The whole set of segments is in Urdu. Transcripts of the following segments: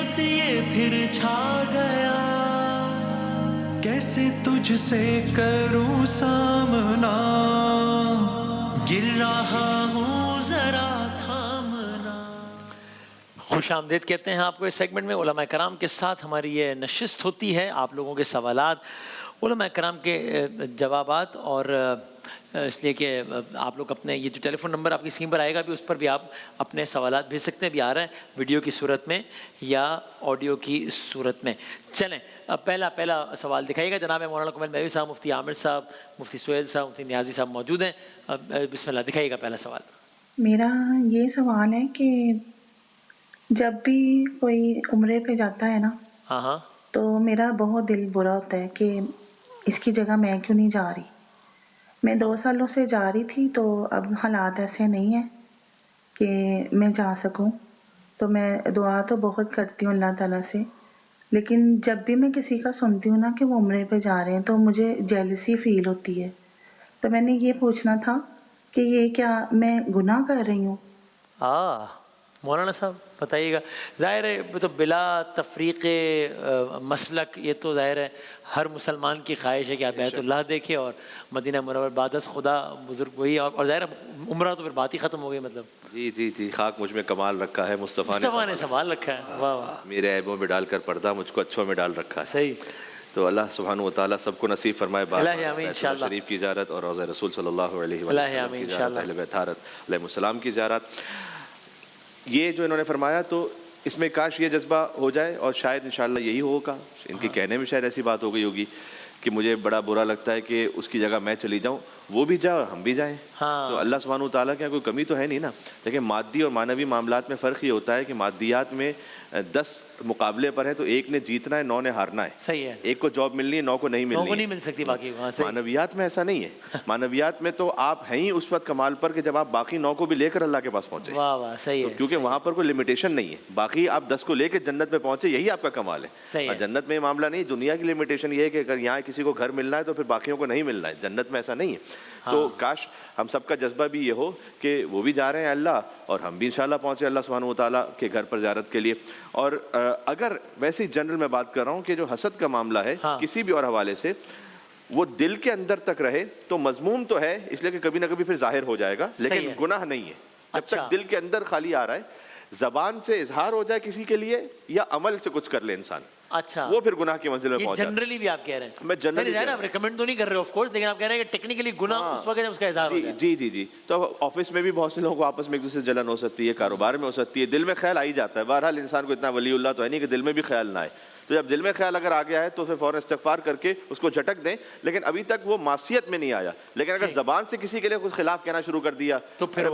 نعمت یہ پھر چھا گیا، کیسے تجھ سے کروں سامنا، گر رہا ہوں ذرا تھامنا۔ خوش آمدید کہتے ہیں آپ کو اس سیگمنٹ میں۔ علماء کرام کے ساتھ ہماری یہ نشست ہوتی ہے، آپ لوگوں کے سوالات، علماء کرام کے جوابات، اور اس لیے کہ آپ لوگ اپنے یہ جو ٹیلی فون نمبر آپ کی اسکرین پر آئے گا بھی، اس پر بھی آپ اپنے سوالات بھیج سکتے ہیں، بھی آ رہا ہے ویڈیو کی صورت میں یا آڈیو کی صورت میں۔ چلیں پہلا سوال دکھائیے گا۔ جناب مولانا کمل مہوی صاحب، مفتی عامر صاحب، مفتی سہیل صاحب، مفتی نیازی صاحب موجود ہیں۔ بسم اللہ، دکھائیے گا پہلا سوال۔ میرا یہ سوال ہے کہ جب بھی کوئی عمرے پہ جاتا ہے نا، ہاں تو میرا بہت دل برا ہوتا ہے کہ اس کی جگہ میں کیوں نہیں جا رہی۔ میں 2 سالوں سے جا رہی تھی، تو اب حالات ایسے نہیں ہیں کہ میں جا سکوں، تو میں دعا تو بہت کرتی ہوں اللہ تعالیٰ سے، لیکن جب بھی میں کسی کا سنتی ہوں نا کہ وہ عمرے پہ جا رہے ہیں، تو مجھے جیلسی فیل ہوتی ہے۔ تو میں نے یہ پوچھنا تھا کہ یہ کیا میں گناہ کر رہی ہوں؟ مولانا صاحب بتائیے گا۔ ظاہر ہے تو بلا تفریق مسلک، یہ تو ظاہر ہے ہر مسلمان کی خواہش ہے کہ آپ بیت اللہ دیکھیں اور مدینہ منور بعد از خدا بزرگ وہی، اور ظاہر ہے عمرہ تو پھر بات ہی ختم ہو گئی۔ مطلب جی خاک مجھ میں کمال رکھا ہے، مصطفیٰ نے سنبھال رکھا ہے۔ واہ واہ، میرے عیبوں میں ڈال کر پردہ مجھ کو اچھوں میں ڈال رکھا ہے۔ صحیح۔ تو اللہ سبحانہ و تعالیٰ سب کو نصیب فرمائے بیت اللہ شریف کی زیارت اور روضہ رسول صلی اللہ علیہ وسلم کی زیارت، اہل بیت علیہ السلام کی زیارت۔ یہ جو انہوں نے فرمایا، تو اس میں کاش یہ جذبہ ہو جائے، اور شاید انشاءاللہ یہی ہوگا، ان کے کہنے میں شاید ایسی بات ہو گئی ہوگی کہ مجھے بڑا برا لگتا ہے کہ اس کی جگہ میں چلی جاؤں، وہ بھی جائے اور ہم بھی جائیں۔ تو اللہ سبحانہ وتعالیٰ کے یہاں کوئی کمی تو ہے نہیں نا۔ لیکن مادی اور معنوی معاملات میں فرق یہ ہوتا ہے کہ مادیات میں 10 مقابلے پر ہیں، تو ایک نے جیتنا ہے، 9 نے ہارنا ہے۔ صحیح ہے، ایک کو جاب ملنی ہے، 9 کو نہیں ملنی ہے، نہیں مل سکتی باقی۔ معنویات میں ایسا نہیں ہے۔ معنویات میں تو آپ ہیں ہی اس وقت کمال پر کہ جب آپ باقی 9 کو بھی لے کر اللہ کے پاس پہنچے۔ واہ واہ، صحیح ہے، کیونکہ وہاں پر کوئی لمیٹیشن نہیں ہے، باقی آپ 10 کو لے کے جنت میں پہنچے، یہی آپ کا کمال ہے۔ صحیح ہے۔ جنت میں یہ معاملہ نہیں، دنیا کی لمیٹیشن یہ ہے کہ اگر یہاں کسی کو گھر ملنا ہے تو پھر باقیوں کو نہیں ملنا ہے، جنت میں ایسا نہیں ہے۔ تو کاش ہم سب کا جذبہ بھی یہ ہو کہ وہ بھی جا رہے ہیں اللہ، اور ہم بھی انشاءاللہ پہنچے اللہ سبحانہ وتعالیٰ کے گھر پر زیارت کے لیے۔ اور اگر ویسے جنرل میں بات کر رہا ہوں کہ جو حسد کا معاملہ ہے کسی بھی اور حوالے سے، وہ دل کے اندر تک رہے تو مذموم تو ہے، اس لیے کہ کبھی نہ کبھی پھر ظاہر ہو جائے گا، لیکن گناہ نہیں ہے جب تک دل کے اندر خالی آ رہا ہے۔ زبان سے اظہار ہو جائے کسی کے لیے یا عمل سے کچھ کر لے انسان، اچھا، وہ پھر گناہ کی منزل میں پہنچ جاتا ہے۔ جنرلی بھی آپ کہہ رہے ہیں؟ میں جنرلی آپ ریکمینڈ تو نہیں کر رہے آف کورس، لیکن آپ کہہ رہے ہیں کہ ٹیکنیکلی گناہ اس وقت جب اس کا اظہار ہو جائے۔ جی تو آفس میں بھی بہت سے لوگوں کو آپس میں ایک دوسرے سے جلن ہو سکتی ہے، کاروبار میں ہو سکتی ہے، دل میں خیال آ ہی جاتا ہے۔ بہرحال انسان کو اتنا ولی اللہ تو ہے نہیں کہ دل میں بھی خیال نہ آئے، تو جب دل میں خیال اگر آ گیا ہے تو پھر فوراً استغفار کر کے اس کو جھٹک دیں، لیکن ابھی تک وہ معصیت میں نہیں آیا۔ لیکن اگر زبان سے کسی کے لیے کچھ خلاف کہنا شروع کر دیا تو پھر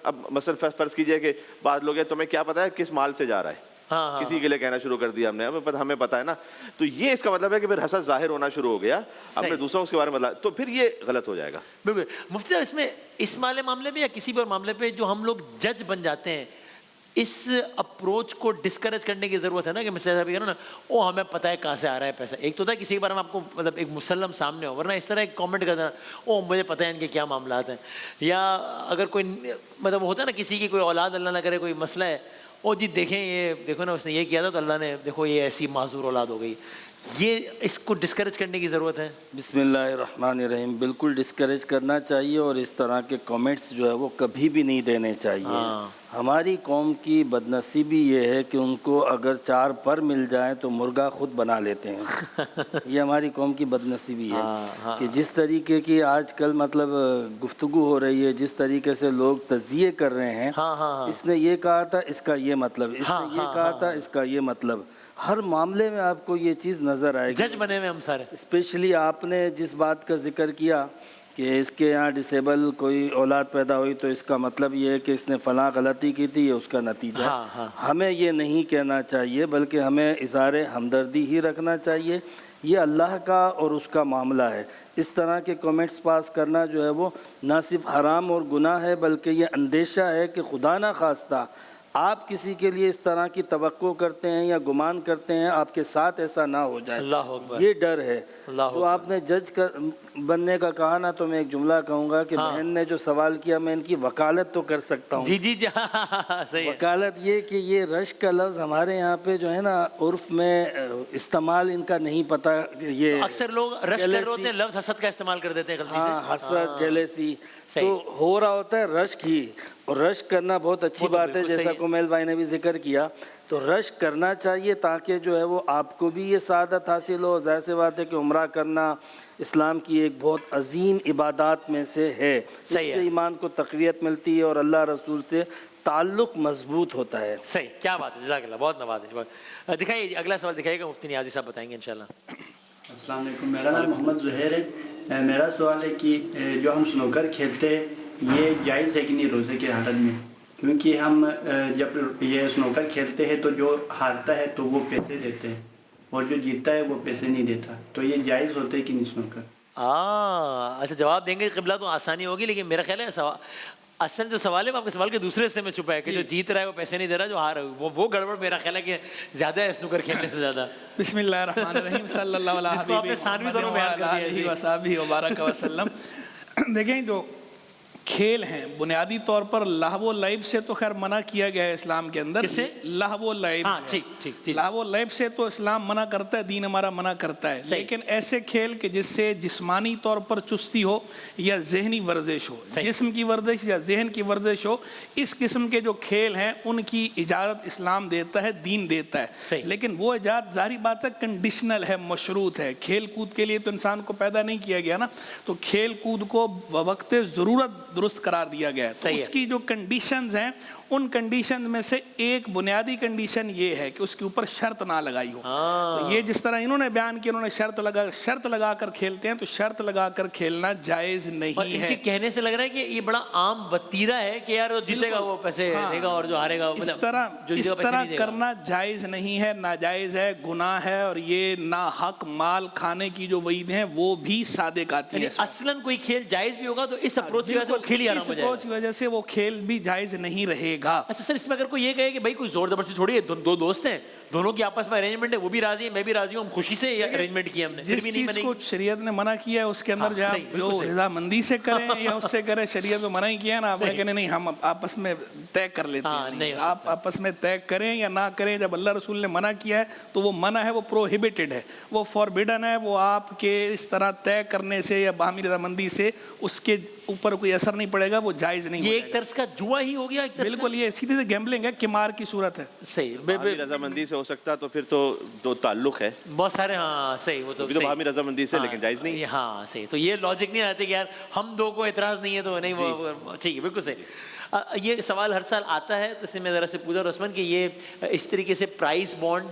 اب مثلا فرض کیجئے کہ بعض لوگ ہیں، تمہیں کیا پتا ہے کس مال سے جا رہا ہے، کسی کے لیے کہنا شروع کر دیا ہم نے، ہمیں پتا ہے نا، تو یہ اس کا مطلب ہے کہ پھر حسد ظاہر ہونا شروع ہو گیا، ہم نے دوسروں کے بارے میں تو پھر یہ غلط ہو جائے گا۔ بالکل مفتی صاحب، اس میں اس معاملے میں یا کسی بھی اور معاملے پہ جو ہم لوگ جج بن جاتے ہیں، اس اپروچ کو ڈسکریج کرنے کی ضرورت ہے نا، کہ مثلا صاحب کہنا نا او ہمیں پتہ ہے کہاں سے آ رہا ہے پیسہ۔ ایک تو ہوتا ہے کسی کے بارے میں آپ کو مطلب ایک مسلم سامنے ہو، ورنہ اس طرح ایک کامنٹ کر دینا او مجھے پتہ ہے ان کے کیا معاملات ہیں۔ یا اگر کوئی مطلب ہوتا ہے نا کسی کی کوئی اولاد اللہ نہ کرے کوئی مسئلہ ہے، او جی دیکھیں یہ دیکھو نا اس نے یہ کیا تھا تو اللہ نے دیکھو یہ ایسی معذور اولاد ہو گئی، یہ اس کو ڈسکریج کرنے کی ضرورت ہے۔ بسم اللہ الرحمن الرحیم، بالکل ڈسکریج کرنا چاہیے، اور اس طرح کے کامنٹس جو ہے وہ کبھی بھی نہیں دینے چاہیے۔ ہماری قوم کی بدنصیبی یہ ہے کہ ان کو اگر 4 پر مل جائیں تو مرغا خود بنا لیتے ہیں۔ یہ ہماری قوم کی بدنصیبی ہے کہ جس طریقے کی آج کل مطلب گفتگو ہو رہی ہے، جس طریقے سے لوگ تجزیے کر رہے ہیں، اس نے یہ کہا تھا اس کا یہ مطلب، اس نے یہ کہا تھا اس کا یہ مطلب، ہر معاملے میں آپ کو یہ چیز نظر آئے گی۔ جج بنے ہوئے ہم سارے۔ اسپیشلی آپ نے جس بات کا ذکر کیا کہ اس کے یہاں ڈسیبل کوئی اولاد پیدا ہوئی تو اس کا مطلب یہ ہے کہ اس نے فلاں غلطی کی تھی، یہ اس کا نتیجہ ہے۔ ہمیں یہ نہیں کہنا چاہیے، بلکہ ہمیں اظہار ہمدردی ہی رکھنا چاہیے۔ یہ اللہ کا اور اس کا معاملہ ہے۔ اس طرح کے کامنٹس پاس کرنا جو ہے وہ نہ صرف حرام اور گناہ ہے، بلکہ یہ اندیشہ ہے کہ خدا نہ خواستہ آپ کسی کے لیے اس طرح کی توقع کرتے ہیں یا گمان کرتے ہیں آپ کے ساتھ ایسا نہ ہو جائے، اللہ اکبر، یہ ڈر ہے۔ اللہ تو آپ نے جج بننے کا کہا نا، تو میں ایک جملہ کہوں گا کہ بہن نے جو سوال کیا میں ان کی وکالت تو کر سکتا ہوں۔ جی جی جی صحیح ہے۔ وکالت یہ کہ یہ رشک کا لفظ ہمارے یہاں پہ جو ہے نا عرف میں استعمال ان کا نہیں پتہ، یہ اکثر لوگ رشک کر رہے ہوتے ہیں، لفظ حسد کا استعمال کر دیتے ہیں غلطی سے۔ ہاں، حسد، جیلیسی، تو ہو رہا ہوتا ہے رشک ہی، اور رشک کرنا بہت اچھی بات ہے، جیسا کومیل بھائی نے بھی ذکر کیا، تو رشک کرنا چاہیے تاکہ جو ہے وہ آپ کو بھی یہ سعادت حاصل ہو۔ ظاہر سی بات ہے کہ عمرہ کرنا اسلام کی ایک بہت عظیم عبادات میں سے ہے، اس سے ایمان کو تقویت ملتی ہے اور اللہ رسول سے تعلق مضبوط ہوتا ہے۔ صحیح، کیا بات ہے، جزاک اللہ، بہت نوازش۔ دکھائیے اگلا سوال، دکھائیے گا، مفتی نیازی صاحب بتائیں گے انشاءاللہ۔ السلام علیکم، میرا نام محمد زہیر ہے۔ میرا سوال ہے کہ جو ہم سنوکر کھیلتے ہیں یہ جائز ہے کہ نہیں روزے کے حالت میں؟ کیونکہ ہم جب یہ سنوکر کھیلتے ہیں تو جو ہارتا ہے تو وہ پیسے دیتے ہیں اور جو جیتتا ہے وہ پیسے نہیں دیتا، تو یہ جائز ہوتے ہے کہ نہیں سنوکر؟ اچھا، جواب دیں گے قبلہ تو آسانی ہوگی، لیکن میرا خیال ہے اصل جو سوال ہے وہ آپ کے سوال کے دوسرے حصے میں چھپا ہے کہ جو جیت رہا ہے وہ پیسے نہیں دے رہا، جو ہار وہ گڑبڑ میرا خیال ہے کہ زیادہ ہے سنوکر کھیلنے سے زیادہ۔ بسم اللہ الرحمن الرحیم، صلی اللہ علیہ جس کو آپ نے ثانوی دونوں بیان کر دیا، وصحبہ وبارک وسلم۔ دیکھیں جو کھیل ہیں بنیادی طور پر لہو و لعب سے تو خیر منع کیا گیا ہے اسلام کے اندر۔ کس سے؟ لہو و لعب۔ لہو و لعب سے تو اسلام منع کرتا ہے، دین ہمارا منع کرتا ہے، لیکن ایسے کھیل کہ جس سے جسمانی طور پر چستی ہو یا ذہنی ورزش ہو، جسم کی ورزش یا ذہن کی ورزش ہو، اس قسم کے جو کھیل ہیں ان کی اجازت اسلام دیتا ہے، دین دیتا ہے، لیکن وہ اجازت ظاہری بات ہے کنڈیشنل ہے، مشروط ہے۔ کھیل کود کے لیے تو انسان کو پیدا نہیں کیا گیا نا، تو کھیل کود کو بوقت ضرورت درست قرار دیا گیا ہے۔ تو اس کی جو کنڈیشنز ہیں ان کنڈیشن میں سے ایک بنیادی کنڈیشن یہ ہے کہ اس کے اوپر شرط نہ لگائی ہو۔ تو یہ جس طرح انہوں نے بیان کیا، انہوں نے شرط لگا کر کھیلتے ہیں، تو شرط لگا کر کھیلنا جائز نہیں ہے۔ ان کے کہنے سے لگ رہا ہے کہ یہ بڑا عام وتیرہ ہے کہ یار جو جیتے گا وہ پیسے دے گا اور جو ہارے گا اس طرح کرنا جائز نہیں ہے، ناجائز ہے، گناہ ہے، اور یہ ناحق مال کھانے کی جو وعید ہیں وہ بھی صادق آتی ہے۔ اصلاً کوئی کھیل جائز بھی ہوگا تو اس اپروچ کی وجہ سے وہ کھیل ہی آرام ہو جائے گا، اس وجہ سے وہ کھیل بھی جائز نہیں رہے گا۔ اچھا سر، اس میں اگر کوئی یہ کہے کہ بھائی کوئی زور زبردستی تھوڑی ہے، دو دوست ہیں، دونوں کی آپس میں ارینجمنٹ ہے، وہ بھی راضی ہے میں بھی راضی ہوں، ہم خوشی سے ارینجمنٹ کیا ہم نے، جس چیز کو شریعت نے منع کیا ہے اس کے اندر جو رضامندی سے کریں یا اس سے کریں، شریعت میں منع ہی کیا ہے نا، آپ نے کہنے نہیں ہم آپس میں طے کر لیتے ہیں، آپ آپس میں طے کریں یا نہ کریں، جب اللہ رسول نے منع کیا ہے تو وہ منع ہے، وہ پروہیبٹڈ ہے، وہ فوربیڈن ہے، وہ آپ کے اس طرح طے کرنے سے یا باہمی رضامندی سے اس کے اوپر کوئی اثر نہیں پڑے گا، وہ جائز نہیں۔ یہ ایک طرز کا جوا ہی ہو گیا، بالکل یہ سیدھے سے گیمبلنگ ہے، قمار کی صورت ہے۔ صحیح، باہمی رضامندی سے ہو سکتا تو پھر تو دو تعلق ہے بہت سارے، ہاں صحیح، وہ تو باہمی رضامندی سے، لیکن جائز نہیں۔ ہاں صحیح، تو یہ لاجک نہیں آتے کہ یار ہم دو کو اعتراض نہیں ہے تو نہیں، وہ ٹھیک ہے، بالکل صحیح۔ یہ سوال ہر سال آتا ہے، تو اس میں میں ذرا سے پوچھا رسمن کہ یہ اس طریقے سے پرائز بانڈ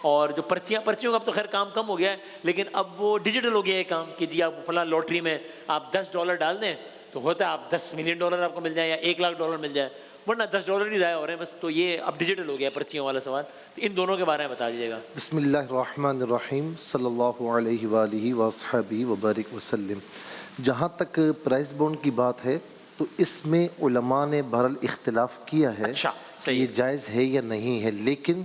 اور جو پرچیوں کا اب تو خیر کام کم ہو گیا ہے، لیکن اب وہ ڈیجیٹل ہو گیا ہے کام کہ جی آپ فلاں لاٹری میں آپ $10 ڈال دیں تو ہوتا ہے آپ $10 ملین آپ کو مل جائے یا $1,00,000 مل جائے، ورنہ $10 ہی ضائع ہو رہے ہیں بس۔ تو یہ اب ڈیجیٹل ہو گیا ہے پرچیوں والا سوال، تو ان دونوں کے بارے میں بتا دیجیے گا۔ بسم اللہ الرحمن الرحیم، صلی اللہ علیہ وآلہ وصحبہ وبارک وسلم۔ جہاں تک پرائز بانڈ کی بات ہے تو اس میں علماء نے بہرحال اختلاف کیا ہے کہ یہ جائز ہے یا نہیں ہے، لیکن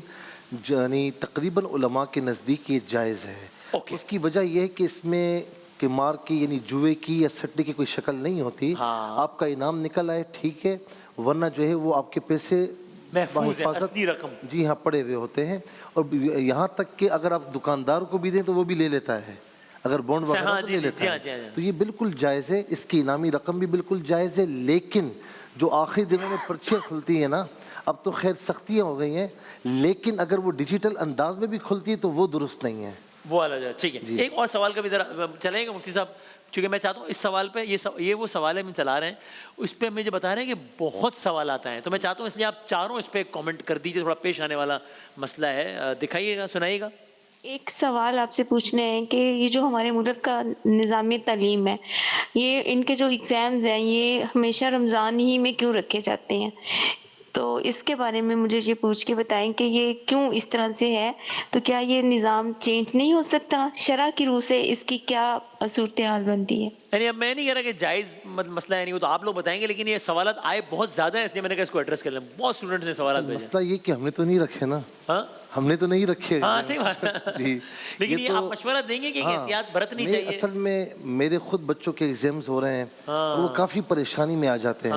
یعنی تقریباً علماء کے نزدیک یہ جائز ہے۔ اس کی وجہ یہ ہے کہ اس میں قمار کی یعنی جوئے کی یا سٹے کی کوئی شکل نہیں ہوتی، آپ کا انعام نکل آئے ٹھیک ہے، ورنہ جو ہے وہ آپ کے پیسے محفوظ ہے، اصلی رقم جی ہاں پڑے ہوئے ہوتے ہیں، اور یہاں تک کہ اگر آپ دکاندار کو بھی دیں تو وہ بھی لے لیتا ہے، اگر بانڈ وغیرہ تو لے لیتا ہے، تو یہ بالکل جائز ہے، اس کی انعامی رقم بھی بالکل جائز ہے۔ لیکن جو آخری دنوں میں پرچیاں کھلتی ہیں نا، اب تو خیر سختیاں ہو گئی ہیں، لیکن اگر وہ ڈیجیٹل انداز میں بھی کھلتی ہے تو وہ درست نہیں ہے، وہ والا جو ٹھیک ہے۔ ایک اور سوال کا بھی ذرا چلیں گے مفتی صاحب، چونکہ میں چاہتا ہوں اس سوال پہ یہ وہ سوال ہے ہم چلا رہے ہیں، اس پہ مجھے بتا رہے ہیں کہ بہت سوالات آئے ہیں، تو میں چاہتا ہوں اس لیے آپ چاروں اس پہ کامنٹ کر دیجیے، تھوڑا پیش آنے والا مسئلہ ہے، دکھائیے گا، سنائیے گا۔ ایک سوال آپ سے پوچھنے ہیں کہ یہ جو ہمارے ملک کا نظام تعلیم ہے، یہ ان کے جو ایگزامز ہیں یہ ہمیشہ رمضان ہی میں کیوں رکھے جاتے ہیں؟ تو اس کے بارے میں مجھے یہ پوچھ کے بتائیں کہ یہ کیوں اس طرح سے ہے، تو کیا یہ نظام چینج نہیں ہو سکتا؟ شرع کی روح سے اس کی کیا صورتحال بنتی ہے؟ یعنی اب میں نہیں کہہ رہا کہ جائز مسئلہ ہے نہیں، وہ تو آپ لوگ بتائیں گے، لیکن یہ سوالات آئے بہت زیادہ ہیں، اس لیے میں نے کہا اس کو ایڈریس کر لیں. بہت اسٹوڈنٹس نے سوالات بھیجے. مسئلہ یہ کہ ہم نے تو نہیں رکھے نا. ہاں ہم نے تو نہیں رکھے. ہاں صحیح بات. جی لیکن یہ آپ مشورہ دیں گے کہ احتیاط برتنی چاہیے؟ اصل میں میرے خود بچوں کے ایگزامز ہو رہے ہیں اور وہ کافی پریشانی میں آ جاتے ہیں.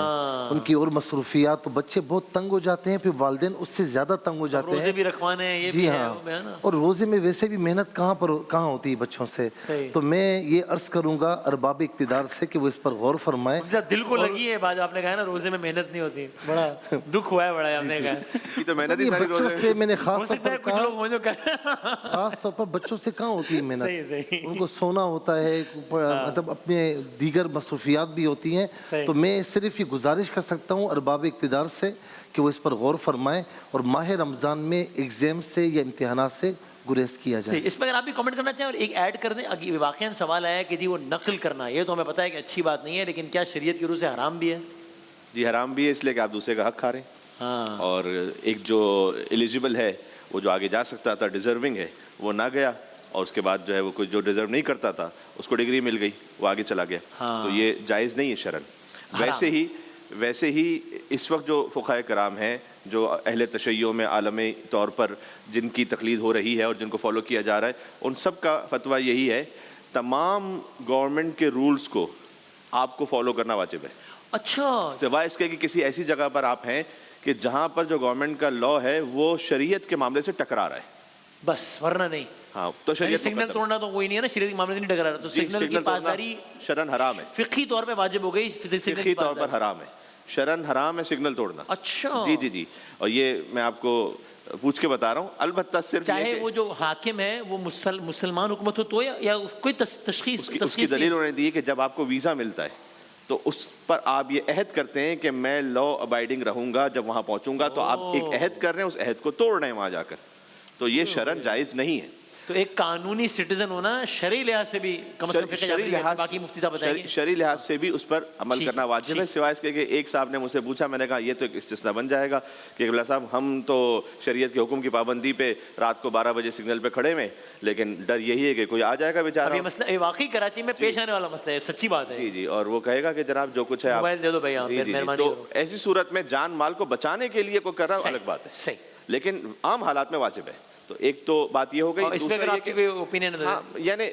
ان کی اور مصروفیات، تو بچے بہت تنگ ہو جاتے ہیں، پھر والدین اس سے زیادہ تنگ ہو جاتے ہیں. روزے بھی رکھوانے ہیں، یہ بھی ہے نا. اور روزے میں ویسے بھی محنت کہاں ہوتی ہے بچوں سے. تو میں یہ عرض کروں گا ارباب اقتدار سے کہ وہ اس پر غور فرمائیں. دل کو لگی ہے بات آپ نے کہا نا، روزے میں محنت نہیں ہوتی. بڑا دکھ ہوا ہے بڑا آپ نے کہا. تو محنت بچوں سے میں نے خاص طور پر بچوں سے کہاں ہوتی ہے محنت. ان کو سونا ہوتا ہے، مطلب اپنے دیگر مصروفیات بھی ہوتی ہیں. تو میں صرف یہ گزارش کر سکتا ہوں ارباب اقتدار سے کہ وہ اس پر غور فرمائیں اور ماہ رمضان میں ایگزام سے یا امتحانات سے گریز کیا جائے. اس پر اگر آپ بھی کمنٹ کرنا چاہیں اور ایک ایڈ کر دیں. واقعاً سوال آیا کہ جی وہ نقل کرنا، یہ تو ہمیں پتہ ہے کہ اچھی بات نہیں ہے، لیکن کیا شریعت کی روح سے حرام بھی ہے؟ جی حرام بھی ہے، اس لیے کہ آپ دوسرے کا حق کھا رہے ہیں. اور ایک جو ایلیجیبل ہے، وہ جو آگے جا سکتا تھا، ڈیزرونگ ہے، وہ نہ گیا، اور اس کے بعد جو ہے وہ کوئی جو ڈیزرو نہیں کرتا تھا اس کو ڈگری مل گئی، وہ آگے چلا گیا. تو یہ جائز نہیں ہے شرعن. ویسے ہی اس وقت جو فقہائے کرام ہیں، جو اہل تشیع میں عالمی طور پر جن کی تقلید ہو رہی ہے اور جن کو فالو کیا جا رہا ہے، ان سب کا فتویٰ یہی ہے، تمام گورنمنٹ کے رولز کو آپ کو فالو کرنا واجب ہے. اچھا. سوائے اس کے کہ کسی ایسی جگہ پر آپ ہیں کہ جہاں پر جو گورنمنٹ کا لا ہے وہ شریعت کے معاملے سے ٹکرا رہا ہے، بس ورنہ نہیں. ہاں تو شریعت سگنل توڑنا تو کوئی نہیں ہے نا، شریعت کے معاملے سے نہیں ٹکرا رہا. تو سگنل کی پاسداری شرعن حرام ہے، فقہی طور پہ واجب ہو گئی، فقہی طور پر حرام ہے، شرعن حرام ہے سگنل توڑنا. اچھا. جی. اور یہ میں آپ کو پوچھ کے بتا رہا ہوں. البتہ صرف چاہے وہ جو حاکم ہے وہ مسلمان حکومت ہو تو، یا کوئی تشخیص اس کی دلیل انہوں نے دی کہ جب آپ کو ویزا ملتا ہے تو اس پر آپ یہ عہد کرتے ہیں کہ میں لا ابائڈنگ رہوں گا جب وہاں پہنچوں گا. تو آپ ایک عہد کر رہے ہیں، اس عہد کو توڑ رہے ہیں وہاں جا کر. تو یہ شرعن جائز نہیں ہے. تو ایک قانونی سٹیزن ہونا شرعی لحاظ سے بھی کم از کم باقی مفتی صاحب بتائیں گے، شرعی لحاظ سے بھی اس پر عمل کرنا واجب ہے. سوائے اس کے کہ ایک صاحب نے مجھ سے پوچھا، میں نے کہا یہ تو ایک استثناء بن جائے گا کہ قبلہ صاحب ہم تو شریعت کے حکم کی پابندی پہ رات کو 12 بجے سگنل پہ کھڑے ہوئے، لیکن ڈر یہی ہے کہ کوئی آ جائے گا بیچارہ. یہ مسئلہ واقعی کراچی میں پیش آنے والا مسئلہ ہے، سچی بات ہے. جی اور وہ کہے گا کہ جناب جو کچھ ہے موبائل دے دو بھائی، مہربانی. تو ایسی صورت میں جان مال کو بچانے کے لیے کوئی کر رہا ہے الگ بات ہے، صحیح، لیکن عام حالات میں واجب ہے. تو ایک تو بات یہ ہو گئی. اس پہ آپ کی کوئی اوپینین ہے؟ یعنی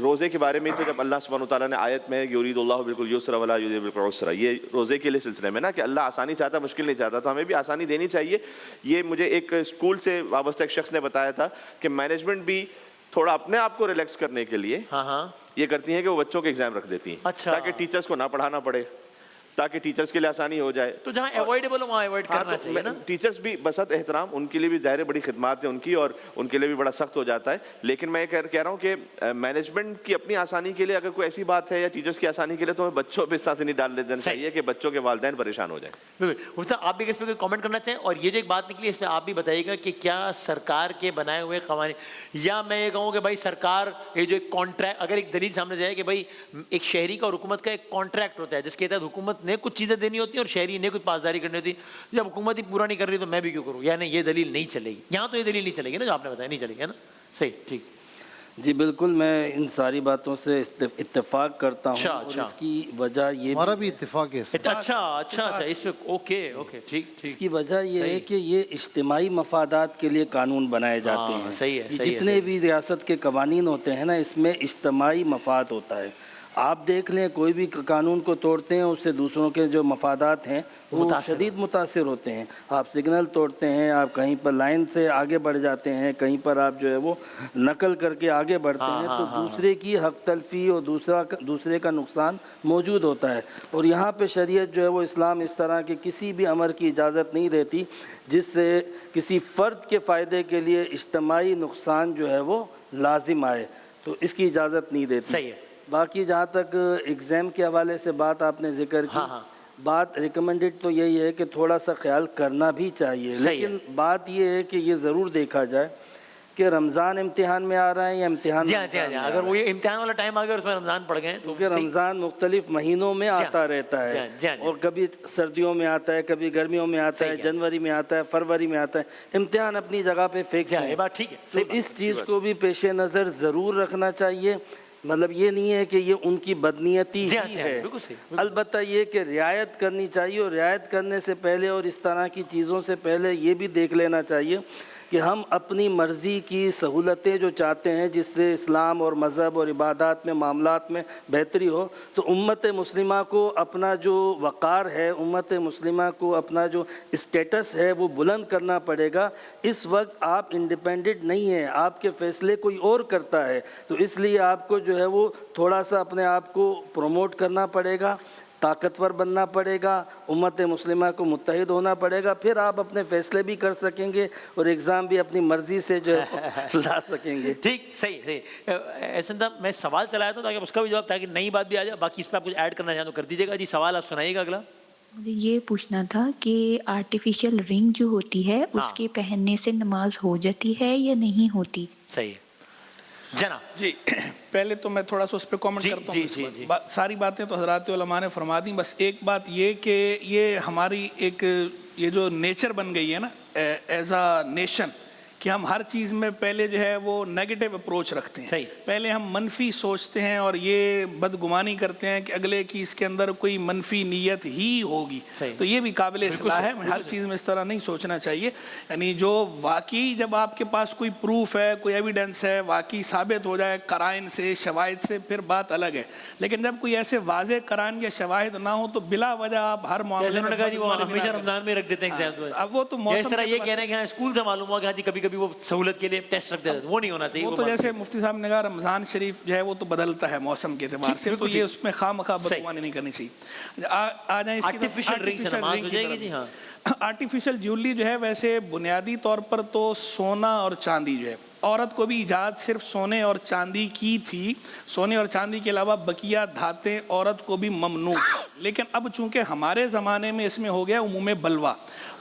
روزے کے بارے میں تو جب اللہ سبحانہ وتعالیٰ نے آیت میں یرید اللہ بالکل یسر ولا یرید بالکل عسر، یہ روزے کے لیے سلسلے میں نا کہ اللہ آسانی چاہتا، مشکل نہیں چاہتا، تو ہمیں بھی آسانی دینی چاہیے. یہ مجھے ایک اسکول سے وابستہ ایک شخص نے بتایا تھا کہ مینجمنٹ بھی تھوڑا اپنے آپ کو ریلیکس کرنے کے لیے یہ کرتی ہیں کہ وہ بچوں کے ایگزام رکھ دیتی ہیں تاکہ ٹیچرز کو نہ پڑھانا پڑے، تاکہ ٹیچرز کے لیے آسانی ہو جائے. تو جہاں اوائڈیبل ہو وہاں اوائڈ کرنا چاہیے نا. ٹیچرز بھی بسط احترام، ان کے لیے بھی ظاہر بڑی خدمات ہیں ان کی، اور ان کے لیے بھی بڑا سخت ہو جاتا ہے. لیکن میں کہہ رہا ہوں کہ مینجمنٹ کی اپنی آسانی کے لیے اگر کوئی ایسی بات ہے یا ٹیچرز کی آسانی کے لیے، تو ہمیں بچوں پہ اس طرح سے نہیں ڈال دینا چاہیے کہ بچوں کے والدین پریشان ہو جائیں. بالکل. آپ بھی اس پہ کوئی کامنٹ کرنا چاہیں؟ اور یہ جو ایک بات نکلی اس پہ آپ بھی بتائیے گا کہ کیا سرکار کے بنائے ہوئے قوانین، یا میں یہ کہوں کہ بھائی سرکار یہ جو ایک کانٹریکٹ، اگر ایک دلیل سامنے جائے کہ بھائی ایک شہری کا اور حکومت کا ایک کانٹریکٹ ہوتا ہے جس کے تحت حکومت نے کچھ چیزیں دینی ہوتی ہیں اور شہری نے کچھ پاسداری کرنی ہوتی ہے، جب حکومت ہی پورا نہیں کر رہی تو میں بھی کیوں کروں؟ یعنی یہ دلیل نہیں چلے گی یہاں. تو یہ دلیل نہیں چلے گی نا جو آپ نے بتایا، نہیں چلے گی نا. صحیح، ٹھیک. جی بالکل، میں ان ساری باتوں سے اتفاق کرتا ہوں. اور اس کی وجہ یہ ہمارا بھی اتفاق ہے. اچھا اس پہ اوکے ٹھیک. اس کی وجہ یہ ہے کہ یہ اجتماعی مفادات کے لیے قانون بنائے جاتے ہیں. صحیح ہے. جتنے بھی ریاست کے قوانین ہوتے ہیں نا، اس میں اجتماعی مفاد ہوتا ہے. آپ دیکھ لیں کوئی بھی قانون کو توڑتے ہیں، اس سے دوسروں کے جو مفادات ہیں وہ شدید متاثر ہوتے ہیں. آپ سگنل توڑتے ہیں، آپ کہیں پر لائن سے آگے بڑھ جاتے ہیں، کہیں پر آپ جو ہے وہ نقل کر کے آگے بڑھتے ہیں، تو دوسرے کی حق تلفی اور دوسرے کا نقصان موجود ہوتا ہے. اور یہاں پہ شریعت جو ہے وہ اسلام اس طرح کے کسی بھی امر کی اجازت نہیں دیتی جس سے کسی فرد کے فائدے کے لیے اجتماعی نقصان جو ہے وہ لازم آئے، تو اس کی اجازت نہیں دیتی. صحیح ہے. باقی جہاں تک ایگزام کے حوالے سے بات آپ نے ذکر کی، بات ریکمنڈڈ تو یہی ہے کہ تھوڑا سا خیال کرنا بھی چاہیے. لیکن بات یہ ہے کہ یہ ضرور دیکھا جائے کہ رمضان امتحان میں آ رہا ہے یا امتحان جی ہاں اگر وہ امتحان والا ٹائم آ گیا اور اس میں رمضان پڑ گئے تو کیونکہ رمضان مختلف مہینوں میں آتا رہتا ہے اور کبھی سردیوں میں آتا ہے، کبھی گرمیوں میں آتا ہے، جنوری میں آتا ہے، فروری میں آتا ہے، امتحان اپنی جگہ پہ فکس ہے. یہ بات ٹھیک ہے. تو اس چیز کو بھی پیش نظر ضرور رکھنا چاہیے. مطلب یہ نہیں ہے کہ یہ ان کی بدنیتی ہی ہے، البتہ یہ کہ رعایت کرنی چاہیے، اور رعایت کرنے سے پہلے اور اس طرح کی چیزوں سے پہلے یہ بھی دیکھ لینا چاہیے کہ ہم اپنی مرضی کی سہولتیں جو چاہتے ہیں جس سے اسلام اور مذہب اور عبادات میں معاملات میں بہتری ہو، تو امت مسلمہ کو اپنا جو وقار ہے، امت مسلمہ کو اپنا جو اسٹیٹس ہے وہ بلند کرنا پڑے گا. اس وقت آپ انڈیپینڈنٹ نہیں ہیں، آپ کے فیصلے کوئی اور کرتا ہے، تو اس لیے آپ کو جو ہے وہ تھوڑا سا اپنے آپ کو پروموٹ کرنا پڑے گا، طاقتور بننا پڑے گا، امت مسلمہ کو متحد ہونا پڑے گا، پھر آپ اپنے فیصلے بھی کر سکیں گے اور ایگزام بھی اپنی مرضی سے جو لا سکیں گے. ٹھیک، صحیح. احسن صاحب میں سوال چلایا تھا تاکہ اس کا بھی جواب، تاکہ نئی بات بھی آ جائے. باقی اس پہ آپ کچھ ایڈ کرنا چاہیں تو کر دیجیے گا. جی سوال آپ سنائیے گا اگلا. مجھے یہ پوچھنا تھا کہ آرٹیفیشل رنگ جو ہوتی ہے اس کے پہننے سے نماز ہو جاتی ہے یا نہیں ہوتی؟ صحیح جناب. جی پہلے تو میں تھوڑا سا اس پہ کامنٹ کرتا ہوں. ساری باتیں تو حضرات علماء نے فرما دیں، بس ایک بات یہ کہ یہ ہماری ایک یہ جو نیچر بن گئی ہے نا ایز اے نیشن، کہ ہم ہر چیز میں پہلے جو ہے وہ نیگیٹو اپروچ رکھتے ہیں. پہلے ہم منفی سوچتے ہیں اور یہ بدگمانی کرتے ہیں کہ اگلے کی اس کے اندر کوئی منفی نیت ہی ہوگی. تو یہ بھی قابل اصلاح ہے. ہر چیز میں اس طرح نہیں سوچنا چاہیے. یعنی جو واقعی جب آپ کے پاس کوئی پروف ہے، کوئی ایویڈنس ہے، واقعی ثابت ہو جائے قرائن سے، شواہد سے، پھر بات الگ ہے. لیکن جب کوئی ایسے واضح قرائن یا شواہد نہ ہو تو بلا وجہ آپ ہر معاملے میں ہمیشہ رمضان میں رکھ دیتے ہیں ایگزام. اب وہ تو موسم یہ کہہ رہے ہیں کہ اسکول سے معلوم ہوا کہ کبھی کبھی وہ سہولت کے لیے ٹیسٹ رکھ دیتے ہیں، وہ نہیں ہونا چاہیے. وہ تو جیسے مفتی صاحب نے کہا رمضان شریف جو ہے وہ تو بدلتا ہے موسم کے اعتبار سے، تو یہ اس میں خواہ بدگمانی نہیں کرنی چاہیے. آ جائیں آرٹیفیشل رنگ سے نماز ہو جائے گی. جی ہاں، آرٹیفیشل جیولری جو ہے ویسے بنیادی طور پر تو سونا اور چاندی جو ہے، عورت کو بھی ایجاد صرف سونے اور چاندی کی تھی. سونے اور چاندی کے علاوہ بقیہ دھاتیں عورت کو بھی ممنوع تھیں. لیکن اب چونکہ ہمارے زمانے میں اس میں ہو گیا عموم بلوہ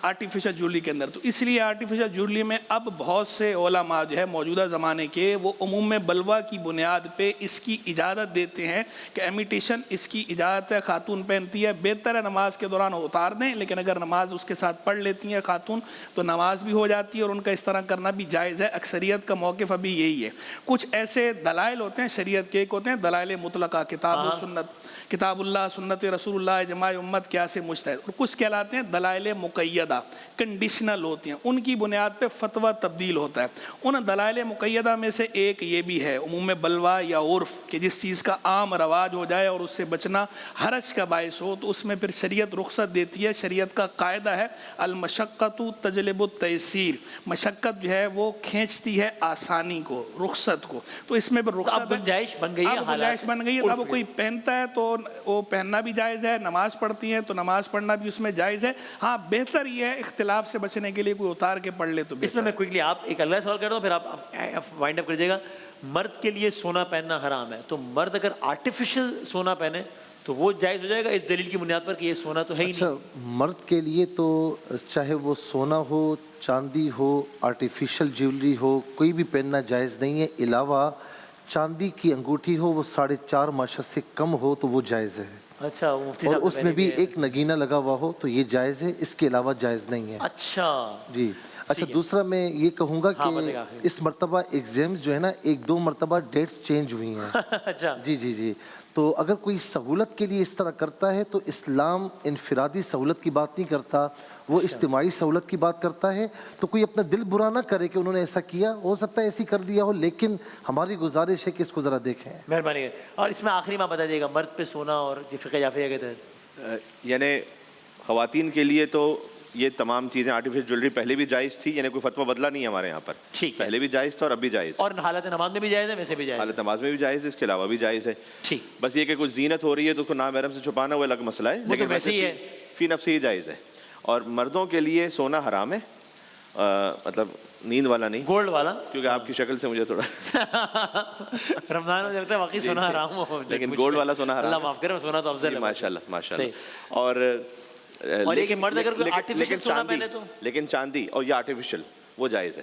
آرٹیفیشل جیولری کے اندر، تو اس لیے آرٹیفیشل جیولری میں اب بہت سے علماء جو ہے موجودہ زمانے کے وہ عموم بلوہ کی بنیاد پہ اس کی اجازت دیتے ہیں کہ امیٹیشن اس کی اجازت ہے، خاتون پہنتی ہے، بہتر ہے نماز کے دوران اتار دیں، لیکن اگر نماز اس کے ساتھ پڑھ لیتی ہیں خاتون تو نماز بھی ہو جاتی ہے اور ان کا اس طرح کرنا بھی جائز ہے. اکثریت کا موقف ابھی یہی ہے. کچھ ایسے دلائل ہوتے ہیں شریعت کے، ایک ہوتے ہیں دلائل مطلقہ، کتاب و سنت، کتاب اللہ، سنت رسول اللہ، اجماع امت، قیاس مجتہد، اور کچھ کہلاتے ہیں دلائل مقیدہ، کنڈیشنل ہوتی ہیں، ان کی بنیاد پہ فتویٰ تبدیل ہوتا ہے. ان دلائل مقیدہ میں سے ایک یہ بھی ہے عموم بلوہ یا عرف، کہ جس چیز کا عام رواج ہو جائے اور اس سے بچنا حرج کا باعث ہو تو اس میں پھر شریعت رخصت دیتی ہے. شریعت کا قاعدہ ہے المشقۃ تجلب التیسیر، مشقت جو ہے وہ کھینچتی ہے آسانی کو، رخصت کو. تو اس میں پھر رخصت گنجائش بن گئی ہے. گنجائش بن گئی ہے. اب کوئی پہنتا ہے تو وہ پہننا بھی جائز ہے، نماز پڑھتی ہیں تو نماز پڑھنا بھی اس میں جائز ہے. ہاں بہتر یہ ہے اختلاف سے بچنے کے لیے کوئی اتار کے پڑھ لے تو بہتر. اس میں کوئکلی آپ ایک اگلا سوال کر دو پھر آپ وائنڈ اپ کر دیجیے گا. مرد کے لیے سونا پہننا حرام ہے، تو مرد اگر آرٹیفیشل سونا پہنے تو وہ جائز ہو جائے گا اس دلیل کی بنیاد پر کہ یہ سونا تو ہے ہی نہیں؟ مرد کے لیے تو چاہے وہ سونا ہو، چاندی ہو، آرٹیفیشل جیولری ہو، کوئی بھی پہننا جائز نہیں ہے. علاوہ چاندی کی انگوٹھی ہو وہ 4.5 ماشت سے کم ہو تو وہ جائز ہے. اچھا، اور اس میں بھی ایک نگینہ لگا ہوا ہو تو یہ جائز ہے، اس کے علاوہ جائز نہیں ہے. اچھا جی. اچھا دوسرا میں یہ کہوں گا کہ اس مرتبہ ایگزامز جو ہے نا 1-2 مرتبہ ڈیٹس چینج ہوئی ہیں. اچھا جی. تو اگر کوئی سہولت کے لیے اس طرح کرتا ہے تو اسلام انفرادی سہولت کی بات نہیں کرتا، وہ اجتماعی سہولت کی بات کرتا ہے. تو کوئی اپنا دل برا نہ کرے کہ انہوں نے ایسا کیا، ہو سکتا ہے ایسی کر دیا ہو، لیکن ہماری گزارش ہے کہ اس کو ذرا دیکھیں. مہربانی. اور اس میں آخری میں بتا دیجیے گا مرد پہ سونا اور فقہ جعفریہ کے تحت، یعنی خواتین کے لیے تو یہ تمام چیزیں آرٹیفیشل جیولری پہلے بھی جائز تھی، یعنی کوئی فتویٰ بدلا نہیں ہے ہمارے یہاں پر. ٹھیک، پہلے بھی جائز تھا اور اب بھی جائز ہے. اور حالت نماز میں بھی جائز ہے، ویسے بھی جائز ہے. حالت نماز میں بھی جائز ہے، اس کے علاوہ بھی جائز ہے. ٹھیک. بس یہ کہ کچھ زینت ہو رہی ہے تو اس کو نامحرم سے چھپانا وہ الگ مسئلہ ہے، لیکن ویسے ہی ہے فی نفسی ہی جائز ہے. اور مردوں کے لیے سونا حرام ہے، مطلب نیند والا نہیں، گولڈ والا، کیونکہ آپ کی شکل سے مجھے تھوڑا رمضان میں لگتا ہے واقعی سونا حرام ہو، لیکن گولڈ والا سونا حرام ہے. اللہ معاف کرے، سونا تو افضل ہے. ماشاءاللہ. اور لیکن مرد اگر کوئی آرٹیفیشل سونا پہنے تو، لیکن چاندی اور یہ آرٹیفیشل وہ جائز ہے.